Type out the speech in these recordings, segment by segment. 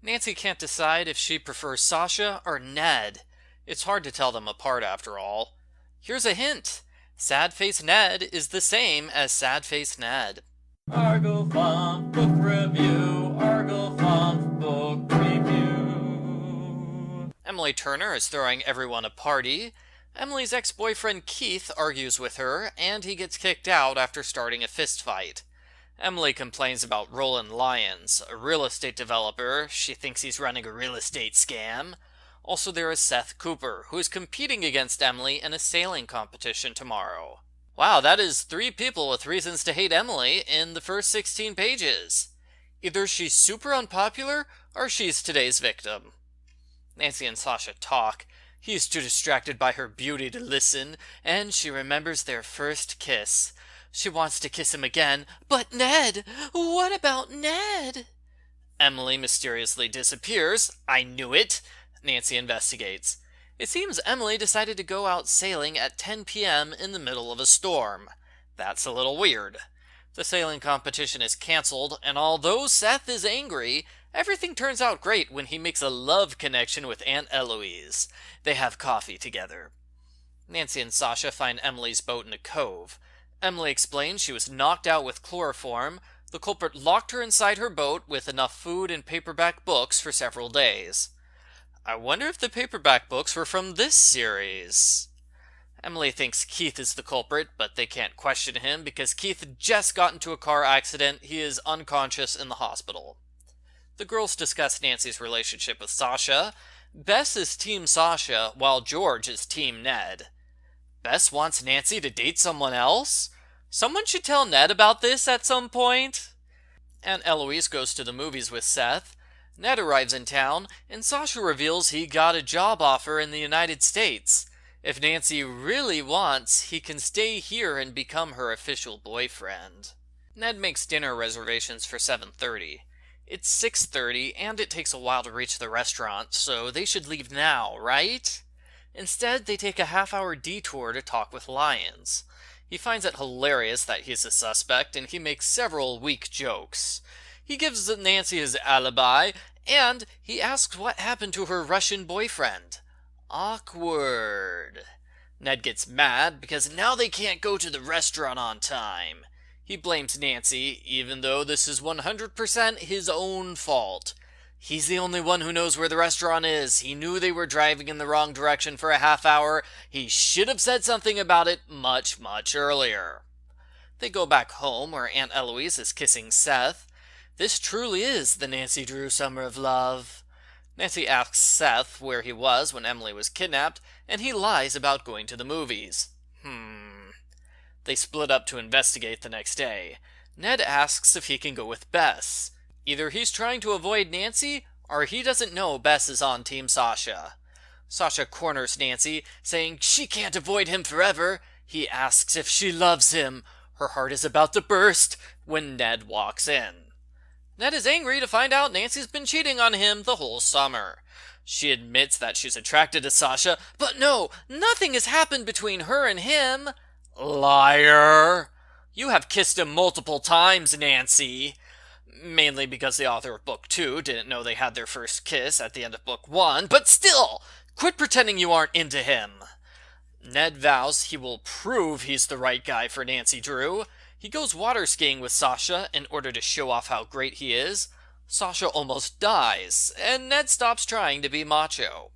Nancy can't decide if she prefers Sasha or Ned. It's hard to tell them apart after all. Here's a hint. Sad-faced Ned is the same as sad-faced Ned. Argo Funk Book Review. Argo Funk Book Review. Emily Turner is throwing everyone a party. Emily's ex-boyfriend Keith argues with her, and he gets kicked out after starting a fistfight. Emily complains about Roland Lyons, a real estate developer. She thinks he's running a real estate scam. Also, there is Seth Cooper, who is competing against Emily in a sailing competition tomorrow. Wow, that is 3 people with reasons to hate Emily in the first 16 pages. Either she's super unpopular, or she's today's victim. Nancy and Sasha talk. He's too distracted by her beauty to listen, and she remembers their first kiss. She wants to kiss him again, but Ned! What about Ned? Emily mysteriously disappears. I knew it! Nancy investigates. It seems Emily decided to go out sailing at 10 p.m. in the middle of a storm. That's a little weird. The sailing competition is cancelled, and although Seth is angry, everything turns out great when he makes a love connection with Aunt Eloise. They have coffee together. Nancy and Sasha find Emily's boat in a cove. Emily explains she was knocked out with chloroform. The culprit locked her inside her boat with enough food and paperback books for several days. I wonder if the paperback books were from this series. Emily thinks Keith is the culprit, but they can't question him because Keith just got into a car accident. He is unconscious in the hospital. The girls discuss Nancy's relationship with Sasha. Bess is Team Sasha, while George is Team Ned. Bess wants Nancy to date someone else? Someone should tell Ned about this at some point. Aunt Eloise goes to the movies with Seth. Ned arrives in town, and Sasha reveals he got a job offer in the United States. If Nancy really wants, he can stay here and become her official boyfriend. Ned makes dinner reservations for 7:30. It's 6:30, and it takes a while to reach the restaurant, so they should leave now, right? Instead, they take a half-hour detour to talk with Lyons. He finds it hilarious that he's a suspect, and he makes several weak jokes. He gives Nancy his alibi, and he asks what happened to her Russian boyfriend. Awkward. Ned gets mad because now they can't go to the restaurant on time. He blames Nancy, even though this is 100% his own fault. He's the only one who knows where the restaurant is. He knew they were driving in the wrong direction for a half hour. He should have said something about it much, much earlier. They go back home where Aunt Eloise is kissing Seth. This truly is the Nancy Drew summer of love. Nancy asks Seth where he was when Emily was kidnapped, and he lies about going to the movies. They split up to investigate the next day. Ned asks if he can go with Bess. Either he's trying to avoid Nancy, or he doesn't know Bess is on Team Sasha. Sasha corners Nancy, saying she can't avoid him forever. He asks if she loves him. Her heart is about to burst when Ned walks in. Ned is angry to find out Nancy's been cheating on him the whole summer. She admits that she's attracted to Sasha, but no, nothing has happened between her and him. Liar! You have kissed him multiple times, Nancy. Mainly because the author of Book 2 didn't know they had their first kiss at the end of Book 1, but still, quit pretending you aren't into him. Ned vows he will prove he's the right guy for Nancy Drew. He goes water skiing with Sasha in order to show off how great he is. Sasha almost dies, and Ned stops trying to be macho.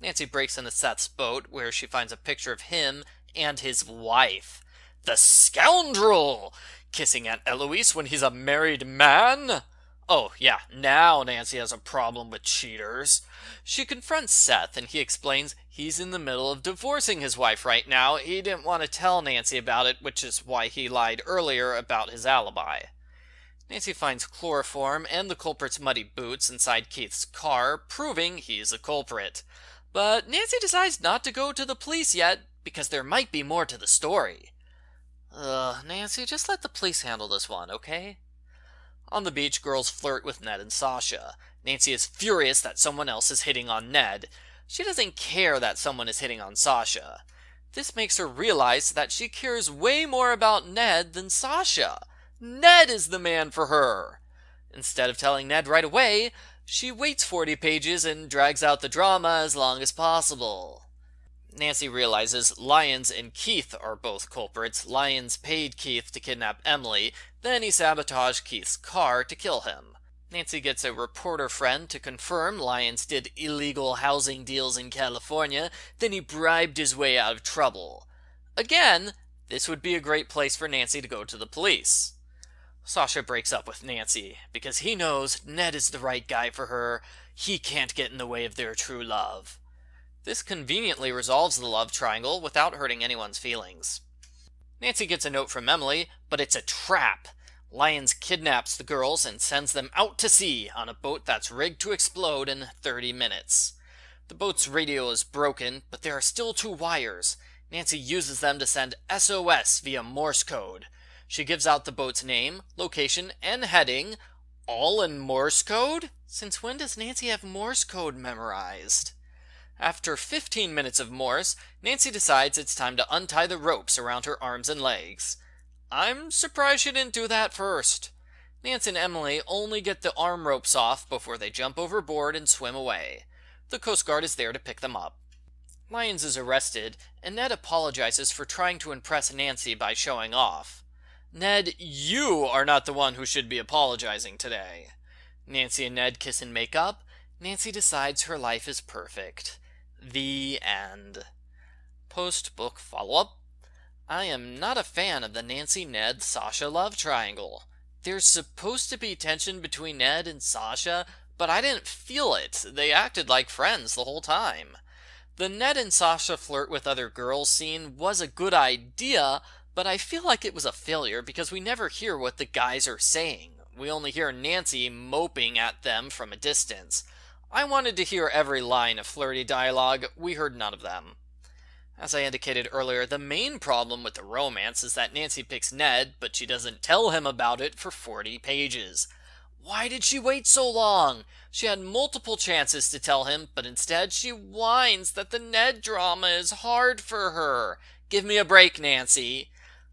Nancy breaks into Seth's boat, where she finds a picture of him and his wife. The scoundrel! Kissing Aunt Eloise when he's a married man? Oh, yeah, now Nancy has a problem with cheaters. She confronts Seth, and he explains he's in the middle of divorcing his wife right now. He didn't want to tell Nancy about it, which is why he lied earlier about his alibi. Nancy finds chloroform and the culprit's muddy boots inside Keith's car, proving he's a culprit. But Nancy decides not to go to the police yet, because there might be more to the story. Nancy, just let the police handle this one, okay? On the beach, girls flirt with Ned and Sasha. Nancy is furious that someone else is hitting on Ned. She doesn't care that someone is hitting on Sasha. This makes her realize that she cares way more about Ned than Sasha. Ned is the man for her. Instead of telling Ned right away, She waits 40 pages and drags out the drama as long as possible. Nancy realizes Lyons and Keith are both culprits. Lyons paid Keith to kidnap Emily, then he sabotaged Keith's car to kill him. Nancy gets a reporter friend to confirm Lyons did illegal housing deals in California, then he bribed his way out of trouble. Again, this would be a great place for Nancy to go to the police. Sasha breaks up with Nancy because he knows Ned is the right guy for her. He can't get in the way of their true love. This conveniently resolves the love triangle without hurting anyone's feelings. Nancy gets a note from Emily, but it's a trap. Lyons kidnaps the girls and sends them out to sea on a boat that's rigged to explode in 30 minutes. The boat's radio is broken, but there are still 2 wires. Nancy uses them to send SOS via Morse code. She gives out the boat's name, location, and heading, all in Morse code? Since when does Nancy have Morse code memorized? After 15 minutes of Morse, Nancy decides it's time to untie the ropes around her arms and legs. I'm surprised she didn't do that first. Nancy and Emily only get the arm ropes off before they jump overboard and swim away. The Coast Guard is there to pick them up. Lyons is arrested, and Ned apologizes for trying to impress Nancy by showing off. Ned, you are not the one who should be apologizing today. Nancy and Ned kiss and make up. Nancy decides her life is perfect. The end. Post-book follow-up. I am not a fan of the Nancy-Ned-Sasha love triangle. There's supposed to be tension between Ned and Sasha, but I didn't feel it. They acted like friends the whole time. The Ned and Sasha flirt with other girls scene was a good idea, but I feel like it was a failure because we never hear what the guys are saying. We only hear Nancy moping at them from a distance. I wanted to hear every line of flirty dialogue. We heard none of them. As I indicated earlier, the main problem with the romance is that Nancy picks Ned, but she doesn't tell him about it for 40 pages. Why did she wait so long? She had multiple chances to tell him, but instead she whines that the Ned drama is hard for her. Give me a break, Nancy.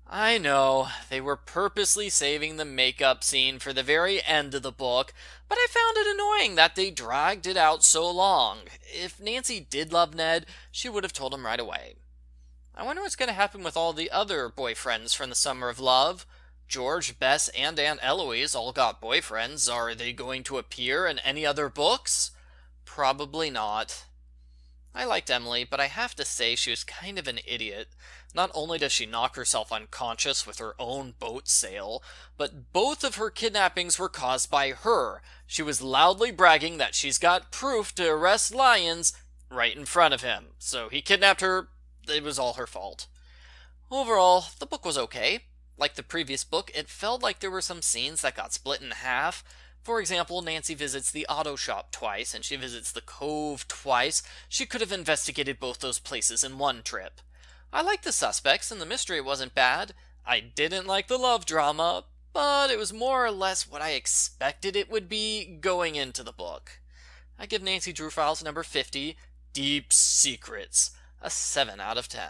I know, they were purposely saving the makeup scene for the very end of the book, but I found it annoying that they dragged it out so long. If Nancy did love Ned, she would have told him right away. I wonder what's going to happen with all the other boyfriends from the Summer of Love. George, Bess, and Aunt Eloise all got boyfriends. Are they going to appear in any other books? Probably not. I liked Emily, but I have to say she was kind of an idiot. Not only does she knock herself unconscious with her own boat sail, but both of her kidnappings were caused by her. She was loudly bragging that she's got proof to arrest Lyons right in front of him. So he kidnapped her. It was all her fault. Overall, the book was okay. Like the previous book, it felt like there were some scenes that got split in half. For example, Nancy visits the auto shop twice, and she visits the Cove twice. She could have investigated both those places in one trip. I liked the suspects, and the mystery wasn't bad. I didn't like the love drama, but it was more or less what I expected it would be going into the book. I give Nancy Drew Files number 50, Deep Secrets, a 7 out of 10.